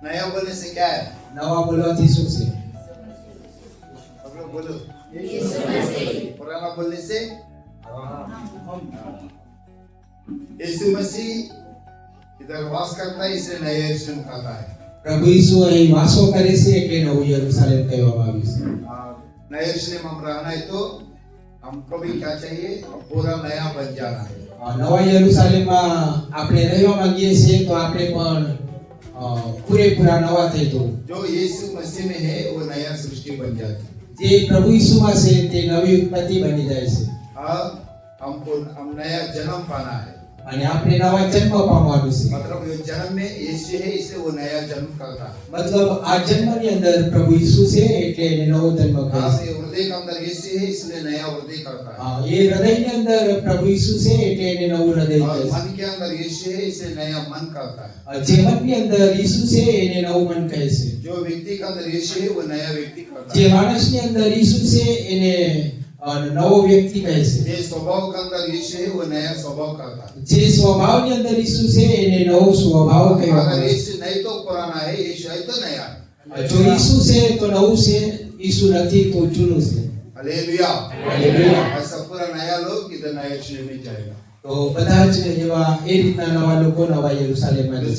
नया बोलने से क्या है? નવા બોલવાથી શું છે? आप लोग बोलो। यीशु मसीह। पुराना बोलने से यीशु मसीह इधर वास करता है, इसलिए नया यरूशलेम कहता है। પ્રભુ ઈસુ અહીં વાસો કરે છે એટલે નવું યરુશલેમ કહેવામાં આવ્યું છે. नया यरूशलेम हम रहना है तो हमको भी क्या चाहिए? पूरा नया बन जाना है। નવા યરુશલેમમાં આપણે રહેવા માંગીએ છીએ તો આપણે પણ પૂરેપૂરા નવા થઈ જવું. जो यीशु मसीह में है वो नया सृष्टि बन जाती है। જે પ્રભુ ઈસુમાં છે તે નવી ઉત્પત્તિ બની જાય છે अब हम नया जन्म पाना है। અને આપણે નવા જન્મ પામવાનું છે. मतलब ये जन्म में यीशु है, इसलिए वो नया जन्म करता है। મતલબ આ જન્મની અંદર પ્રભુ ઈસુ છે એટલે એને નવો જન્મ કહે हाँ, છે. ये हृदय के अंदर यीशु है, इसलिए नया हृदय करता है। એ હૃદયની અંદર પ્રભુ ઈસુ છે એટલે એને નવું હૃદય और કહે છે. मन के अंदर यीशु है, इसलिए नया मन करता है। જે મનની અંદર ઈસુ છે એને નવું મન કહે છે. जो व्यक्ति के अंदर यीशु है वो नया व्यक्ति करता જે है। માણસની અંદર ઈસુ છે એને નવો વ્યક્તિ કહે છે. जे स्वभाव के अंदर यीशु है वो नया स्वभाव करता है। જે સ્વભાવની અંદર ઈસુ છે એને નવો સ્વભાવ કહેવામાં अगर આવે છે. यीशु नहीं तो पुराना है, यीशु है तो नया है। જો ઈસુ છે તો નવું છે, ઈસુ નથી તો જૂનું છે. हालेलुया। હાલેલુયા. ऐसा पूरा नया लोग इधर नया यरूशलेम में जाएगा। તો બધા જ એવા એ રીતના નવા લોકો નવા યરુશલેમમાં જશે.